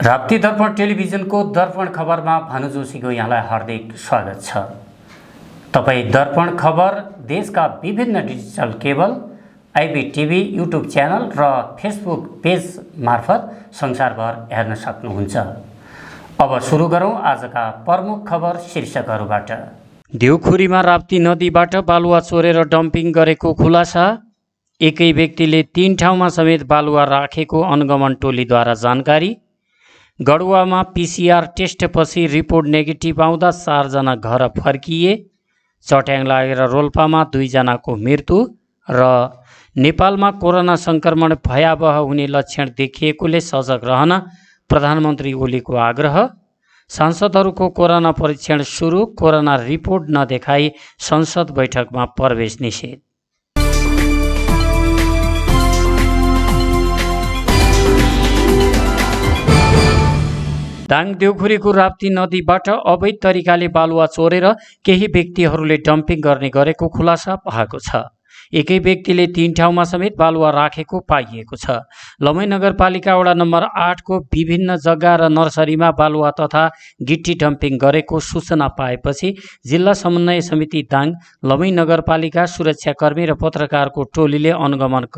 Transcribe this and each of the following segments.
राप्ती दर्पण टेलिभिजनको दर्पण खबरमा भानु जोशीको यहाँलाई हार्दिक स्वागत छ। तपाईँ दर्पण खबर देशका विभिन्न डिजिटल केबल, आइबीटीभी युट्युब च्यानल र फेसबुक पेज मार्फत संसारभर हेर्न सक्नुहुन्छ। अब सुरु गरौँ आजका प्रमुख खबर शीर्षकहरूबाट। देउखुरीमा राप्ती नदीबाट बालुवा चोरेर डम्पिङ गरेको खुलासा। एकै व्यक्तिले 3 ठाउँमा समेत बालुवा राखेको अनुगमन टोलीद्वारा जानकारी। गढुवामा पीसीआर टेस्टपछि रिपोर्ट नेगेटिभ आउँदा 4 जना घर फर्किए। चट्याङ लागेर रोल्पामा 2 जनाको मृत्यु। र नेपालमा कोरोना संक्रमण भयावह हुने लक्षण देखिएकोले सजग रहन प्रधानमन्त्री ओलीको आग्रह। सांसदहरूको कोरोना परीक्षण सुरु। कोरोना रिपोर्ट नदेखाई संसद बैठकमा प्रवेश निषेध। दाङ देउखुरीको राप्ती नदीबाट अवैध तरिकाले बालुवा चोरेर केही व्यक्तिहरूले डम्पिङ गर्ने गरेको खुलासा भएको छ। एकै व्यक्तिले 3 ठाउँमा समेत बालुवा राखेको पाइएको छ। लमै नगरपालिका वडा नम्बर 8 को विभिन्न जग्गा र नर्सरीमा बालुवा तथा गिट्टी डम्पिङ गरेको सूचना पाएपछि जिल्ला समन्वय समिति दाङ, लमै नगरपालिका सुरक्षाकर्मी र पत्रकारको टोलीले अनुगमन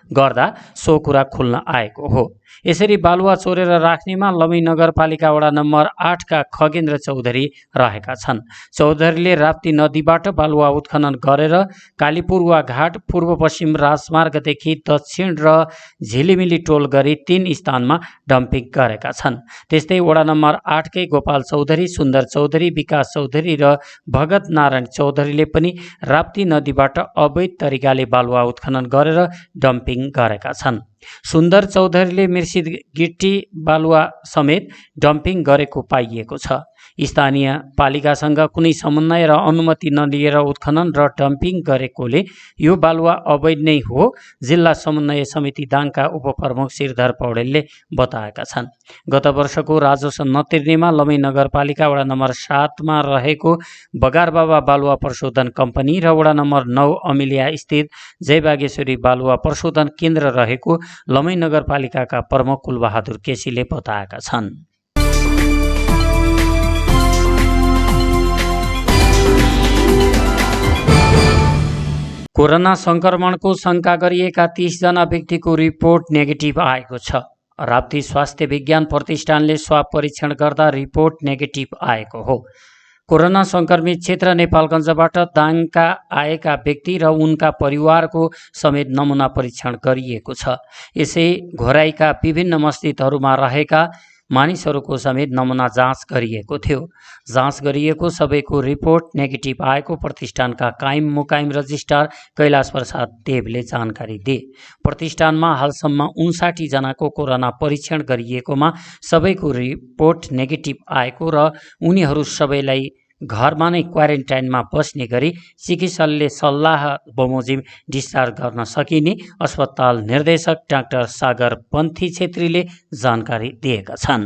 गर्दा सो कुरा खुल्न आएको हो। यसरी बालुवा चोरेर राख्नेमा लमै नगरपालिका वडा नम्बर 8 का खगेन्द्र चौधरी रहेका छन्। चौधरीले राप्ती नदीबाट बालुवा उत्खनन गरेर कालीपुरुवा घाट, पूर्व पश्चिम राजमार्गदेखि दक्षिण र झिलिमिली टोल गरी 3 स्थानमा डम्पिङ गरेका छन्। त्यस्तै वडा नम्बर 8 कै गोपाल चौधरी, सुन्दर चौधरी, विकास चौधरी र भगत नारायण चौधरीले पनि राप्ती नदीबाट अवैध तरिकाले बालुवा उत्खनन गरेर डम्पिङ गरेका छन्। सुन्दर चौधरीले मिर्सिद गिट्टी बालुवा समेत डम्पिङ गरेको पाइएको छ। स्थानीय पालिकासँग कुनै समन्वय र अनुमति नलिएर उत्खनन र डम्पिङ गरेकोले यो बालुवा अवैध नै हो, जिल्ला समन्वय समिति दाङका उपप्रमुख श्रीधर पौडेलले बताएका छन्। गत वर्षको राजस्व नतिर्नेमा लमै नगरपालिका वडा नम्बर 7 मा रहेको बगारबाबा बालुवा प्रशोधन कम्पनी र वडा नम्बर 9 अमिलिया स्थित जयबागेश्वरी बालुवा प्रशोधन केन्द्र रहेको लमै नगरपालिकाका प्रमुख कुलबहादुर केसीले बताएका छन्। कोरोना संक्रमणको शंका गरिएका 30 जना व्यक्तिको रिपोर्ट नेगेटिभ आएको छ। राप्ती स्वास्थ्य विज्ञान प्रतिष्ठानले स्वाब परीक्षण गर्दा रिपोर्ट नेगेटिभ आएको हो। कोरोना संक्रमित क्षेत्र नेपालगञ्जबाट दाङका आएका व्यक्ति र उनका परिवारको समेत नमुना परीक्षण गरिएको छ। यसै घोराईका विभिन्न मस्जिदहरूमा रहेका मानिसहरूको समेत नमुना जाँच गरिएको थियो। जाँच गरिएको सबैको रिपोर्ट नेगेटिभ आएको प्रतिष्ठानका कायम मुकायम रजिस्ट्रार कैलाश प्रसाद देवले जानकारी दिए। प्रतिष्ठानमा हालसम्म 59 जनाको कोरोना परीक्षण गरिएकोमा सबैको रिपोर्ट नेगेटिभ आएको र उनीहरू सबैलाई घरमा नै क्वारेन्टाइनमा बस्ने गरी चिकित्सकले सल्लाह बमोजिम डिस्चार्ज गर्न सकिने अस्पताल निर्देशक डाक्टर सागर पन्थी छेत्रीले जानकारी दिएका छन्।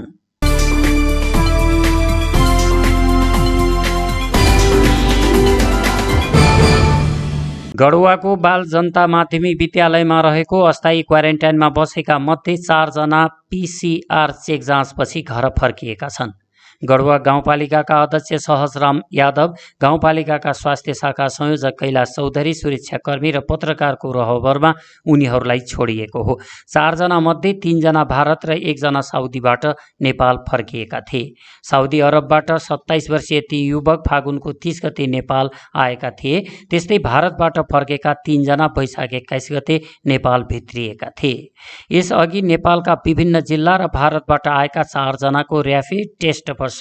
गढुवाको बाल जनता माध्यमिक विद्यालयमा रहेको अस्थायी क्वारेन्टाइनमा बसेका मध्ये 4 जना पीसीआर चेक जाँचपछि घर फर्किएका छन्। गढुवा गाउँपालिकाका अध्यक्ष सहजराम यादव, गाउँपालिकाका स्वास्थ्य शाखा संयोजक कैलाश चौधरी, सुरक्षाकर्मी र पत्रकारको रहबरमा उनीहरूलाई छोडिएको हो। 4 जना मध्ये 3 जना भारत र 1 जना साउदीबाट नेपाल फर्किएका थिए। साउदी अरबबाट 27 वर्षीय ती युवक फागुनको 30 गते नेपाल आएका थिए। त्यस्तै भारतबाट फर्केका 3 जना वैशाख 21 गते नेपाल भित्रिएका थिए। यसअघि नेपालका विभिन्न जिल्ला र भारतबाट आएका 4 जनाको र्यापिड टेस्ट पश्चात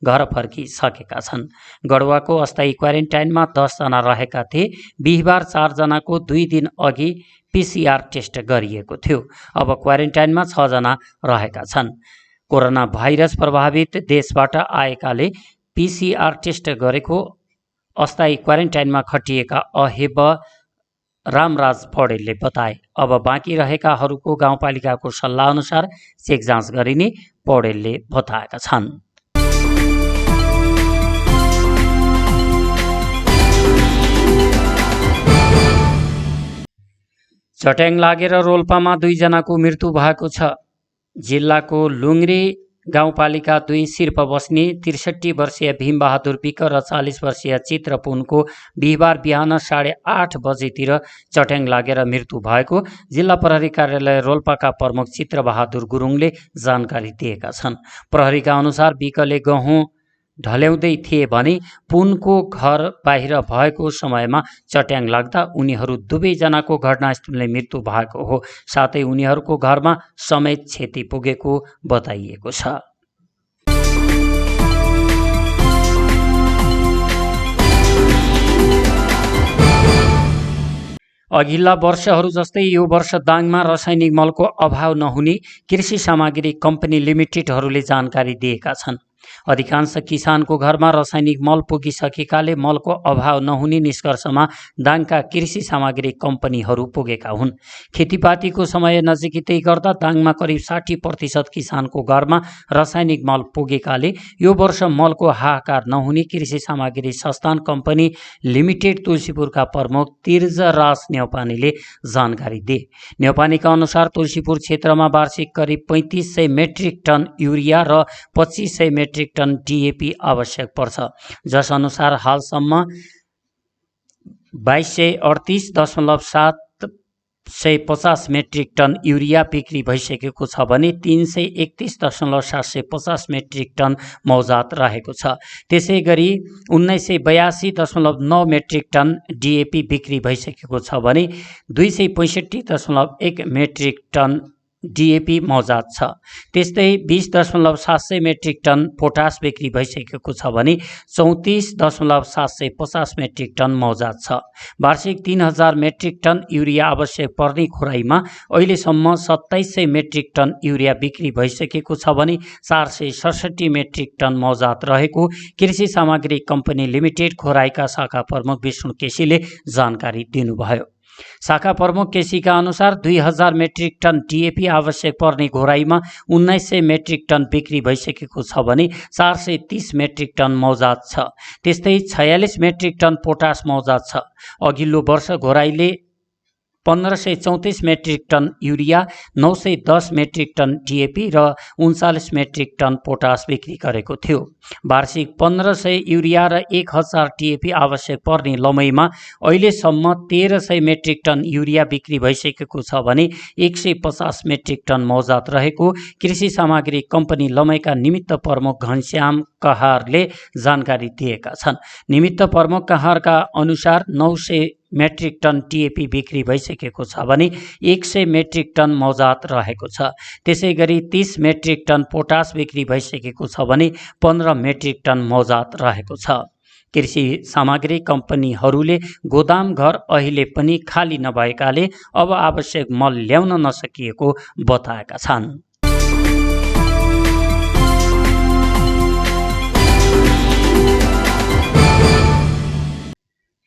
घर फर्किसकेका छन्। गढुवाको अस्थायी क्वारेन्टाइनमा 10 जना रहेका थिए। बिहिबार 4 जनाको 2 दिन अघि पीसीआर टेस्ट गरिएको थियो। अब क्वारेन्टाइनमा 6 जना रहेका छन्। कोरोना भाइरस प्रभावित देशबाट आएकाले पीसीआर टेस्ट गरेको अस्थायी क्वारेन्टाइनमा खटिएका अहेब रामराज पौडेलले बताए। अब बाँकी रहेकाहरूको गाउँपालिकाको सल्लाह अनुसार चेक जाँच गरिने पौडेलले बताएका छन्। चट्याङ लागेर रोल्पामा 2 जनाको मृत्यु भएको छ। जिल्लाको लुङ्ग्रे गाउँपालिका 2 सिर्फ बस्ने 63 वर्षीय भीमबहादुर विक र 40 वर्षीय चित्र पुनको बिहिबार बिहान 8:30 बजेतिर चट्याङ लागेर मृत्यु भएको जिल्ला प्रहरी कार्यालय रोल्पाका प्रमुख चित्रबहादुर गुरुङले जानकारी दिएका छन्। प्रहरीका अनुसार विकले गहुँ ढल्याउँदै थिए भने पुनको घर बाहिर भएको समयमा चट्याङ लाग्दा उनीहरू दुवैजनाको घटनास्थलले मृत्यु भएको हो। साथै उनीहरूको घरमा समेत क्षति पुगेको बताइएको छ। अघिल्ला वर्षहरू जस्तै यो वर्ष दाङमा रासायनिक मलको अभाव नहुने कृषि सामग्री कम्पनी लिमिटेडहरूले जानकारी दिएका छन्। अधिकांश किसानको घरमा रासायनिक मल पुगिसकेकाले मलको अभाव नहुने निष्कर्षमा दाङका कृषि सामग्री कम्पनीहरू पुगेका हुन्। खेतीपातीको समय नजिकै गर्दा दाङमा करिब 60% किसानको घरमा रासायनिक मल पुगेकाले यो वर्ष मलको हाहाकार नहुने कृषि सामग्री संस्थान कम्पनी लिमिटेड तुलसीपुरका प्रमुख तीर्जराज न्यौपानेले जानकारी दिए। न्यौपानेका अनुसार तुलसीपुर क्षेत्रमा वार्षिक करिब 3500 मेट्रिक टन युरिया र 2500 मेट्रिक टन DAP आवश्यक पर्छ, जस अनुसार हालसम्म 2238.750 मेट्रिक टन युरिया बिक्री भइसकेको छ भने 331.750 मेट्रिक टन मौजात रहेको छ। त्यसै गरी 1982.9 मेट्रिक टन DAP बिक्री भइसकेको छ भने 265.1 मेट्रिक टन DAP मौजात छ। त्यस्तै 20.700 मेट्रिक टन पोटास बिक्री भइसकेको छ भने 34.750 मेट्रिक टन मौजात छ। वार्षिक 3000 मेट्रिक टन युरिया आवश्यक पर्ने खोराइमा अहिलेसम्म 2700 मेट्रिक टन युरिया बिक्री भइसकेको छ भने 467 मेट्रिक टन मौजात रहेको कृषि सामग्री कम्पनी लिमिटेड खोराइका शाखा प्रमुख विष्णु केसीले जानकारी दिनुभयो। शाखा प्रमुख केसीका अनुसार 2000 मेट्रिक टन DAP आवश्यक पर्ने घोराइमा 1900 मेट्रिक टन बिक्री भइसकेको छ भने 430 मेट्रिक टन मौजात छ। त्यस्तै 46 मेट्रिक टन पोटास मौजात छ। अघिल्लो वर्ष घोराइले 1534 metric ton urea, 910 metric ton DAP र 39 मेट्रिक टन पोटास बिक्री गरेको थियो। वार्षिक 1500 युरिया र 1000 DAP आवश्यक पर्ने लमैमा अहिलेसम्म 1300 मेट्रिक टन युरिया बिक्री भइसकेको छ भने 150 मेट्रिक टन मौजात रहेको कृषि सामग्री कम्पनी लमैका निमित्त प्रमुख घनश्याम कहारले जानकारी दिएका छन्। निमित्त प्रमुख कहारका अनुसार 900 मेट्रिक टन DAP बिक्री भइसकेको छ भने 100 मेट्रिक टन मौजात रहेको छ। त्यसै गरी 30 मेट्रिक टन पोटास बिक्री भइसकेको छ भने 15 मेट्रिक टन मौजात रहेको छ। कृषि सामग्री कम्पनीहरूले गोदाम घर अहिले पनि खाली नभएकाले अब आवश्यक मल ल्याउन नसकिएको बताएका छन्।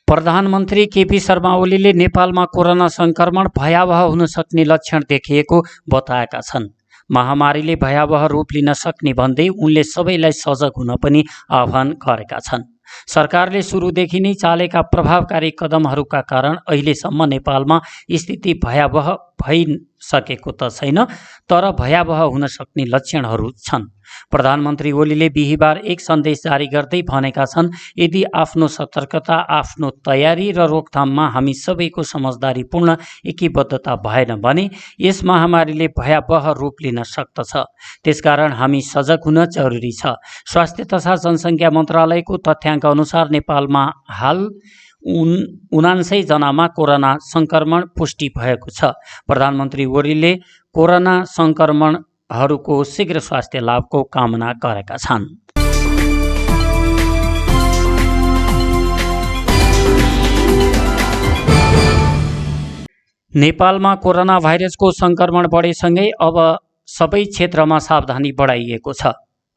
प्रधानमन्त्री केपी शर्मा ओलीले नेपालमा कोरोना संक्रमण भयावह हुन सक्ने लक्षण देखिएको बताएका छन्। महामारीले भयावह रूप लिन सक्ने भन्दै उनले सबैलाई सजग हुन पनि आह्वान गरेका छन्। सरकारले सुरुदेखि नै चालेका प्रभावकारी कदमहरूका कारण अहिलेसम्म नेपालमा स्थिति भयावह भइसकेको त छैन, तर भयावह हुन सक्ने लक्षणहरू छन्। प्रधानमन्त्री ओलीले बिहिबार एक सन्देश जारी गर्दै भनेका छन्, यदि आफ्नो सतर्कता, आफ्नो तयारी र रोकथाममा हामी सबैको समझदारीपूर्ण एकीबद्धता भएन भने यस महामारीले भयावह रूप लिन सक्दछ। त्यसकारण हामी सजग हुन जरुरी छ। स्वास्थ्य तथा जनसङ्ख्या मन्त्रालयको तथ्याङ्क अनुसार नेपालमा हाल 79 जनामा कोरोना संक्रमण पुष्टि भएको छ। प्रधानमन्त्री ओलीले कोरोना संक्रमणहरूको शीघ्र स्वास्थ्य लाभको कामना गरेका छन्। नेपालमा कोरोना भाइरसको संक्रमण बढेसँगै अब सबै क्षेत्रमा सावधानी बढाइएको छ।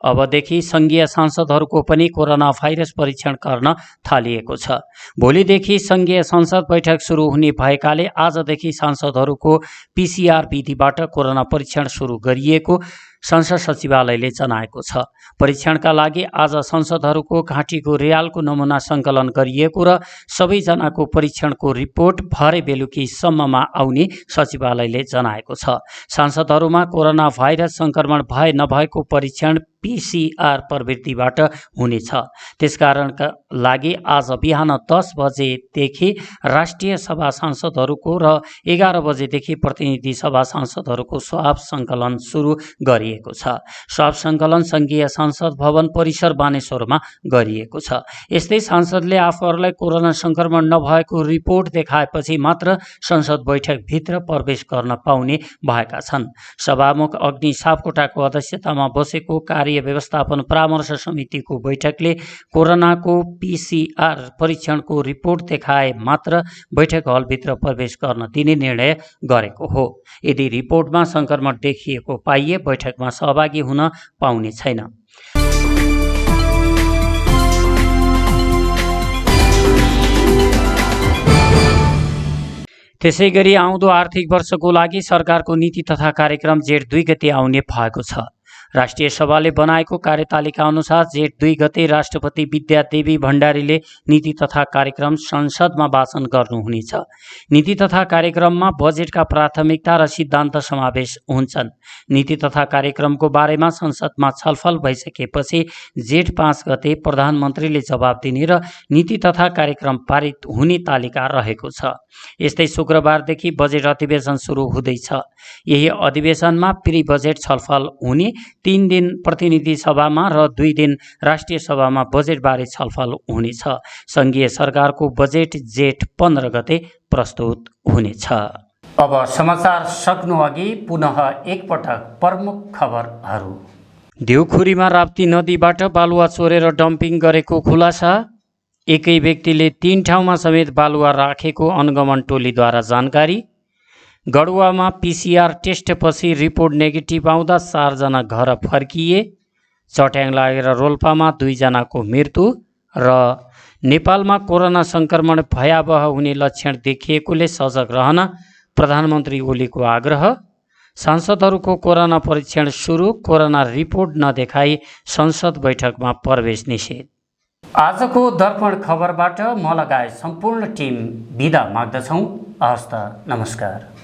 अबदेखि संघीय सांसदहरूको पनि कोरोना भाइरस परीक्षण गर्न थालिएको छ। भोलिदेखि संघीय संसद बैठक सुरु हुने भएकाले आजदेखि सांसदहरूको PCR विधिबाट कोरोना परीक्षण सुरु गरिएको संसद सचिवालयले जनाएको छ। परीक्षणका लागि आज सांसदहरूको घाँटीको रियालको नमुना सङ्कलन गरिएको र सबैजनाको परीक्षणको रिपोर्ट भरे बेलुकीसम्ममा आउने सचिवालयले जनाएको छ। सांसदहरूमा कोरोना भाइरस सङ्क्रमण भए नभएको परीक्षण PCR प्रवृत्तिबाट हुनेछ। त्यसकारणका लागि आज बिहान 10 बजेदेखि राष्ट्रिय सभा सांसदहरूको र 11 बजेदेखि प्रतिनिधि सभा सांसदहरूको स्वाब सङ्कलन सुरु गरिएको छ। स्वाब सङ्कलन सङ्घीय संसद भवन परिसर बानेश्वरमा गरिएको छ। यस्तै सांसदले आफूहरूलाई कोरोना सङ्क्रमण नभएको रिपोर्ट देखाएपछि मात्र संसद बैठकभित्र प्रवेश गर्न पाउने भएका छन्। सभामुख अग्नि सापकोटाको अध्यक्षतामा बसेको कार्य व्यवस्थापन परामर्श समितिको बैठकले कोरोनाको PCR परीक्षणको रिपोर्ट देखाए मात्र बैठक हलभित्र प्रवेश गर्न दिने निर्णय गरेको हो। यदि रिपोर्टमा सङ्क्रमण देखिएको पाइए बैठकमा सहभागी हुन पाउने छैन। त्यसैगरी आउँदो आर्थिक वर्षको लागि सरकारको नीति तथा कार्यक्रम जेठ 2 गते आउने भएको छ। राष्ट्रिय सभाले बनाएको कार्यतालिका अनुसार जेठ 2 गते राष्ट्रपति विद्यादेवी भण्डारीले नीति तथा कार्यक्रम संसदमा वाचन गर्नुहुनेछ। नीति तथा कार्यक्रममा बजेटका प्राथमिकता र सिद्धान्त समावेश हुन्छन्। नीति तथा कार्यक्रमको बारेमा संसदमा छलफल भइसकेपछि जेठ 5 गते प्रधानमन्त्रीले जवाब दिने र नीति तथा कार्यक्रम पारित हुने तालिका रहेको छ। यस्तै शुक्रबारदेखि बजेट अधिवेशन सुरु हुँदैछ। यही अधिवेशनमा प्री बजेट छलफल हुने, 3 दिन प्रतिनिधि सभामा र 2 दिन राष्ट्रिय सभामा बजेटबारे छलफल हुनेछ। सङ्घीय सरकारको बजेट जेठ 15 गते प्रस्तुत हुनेछ। अब समाचार सक्नु अघि पुनः एकपटक प्रमुख खबरहरू। देउखुरीमा राप्ती नदीबाट बालुवा चोरेर डम्पिङ गरेको खुलासा। एकै व्यक्तिले 3 ठाउँमा समेत बालुवा राखेको अनुगमन टोलीद्वारा जानकारी। गढुवामा PCR टेस्टपछि रिपोर्ट नेगेटिभ आउँदा 4 जना घर फर्किए। चट्याङ लागेर रोल्पामा 2 जनाको मृत्यु। र नेपालमा कोरोना सङ्क्रमण भयावह हुने लक्षण देखिएकोले सजग रहन प्रधानमन्त्री ओलीको आग्रह। सांसदहरूको कोरोना परीक्षण सुरु, कोरोना रिपोर्ट नदेखाई संसद बैठकमा प्रवेश निषेध। आजको दर्पण खबरबाट म लगायत सम्पूर्ण टिम बिदा माग्दछौँ। हस्त नमस्कार।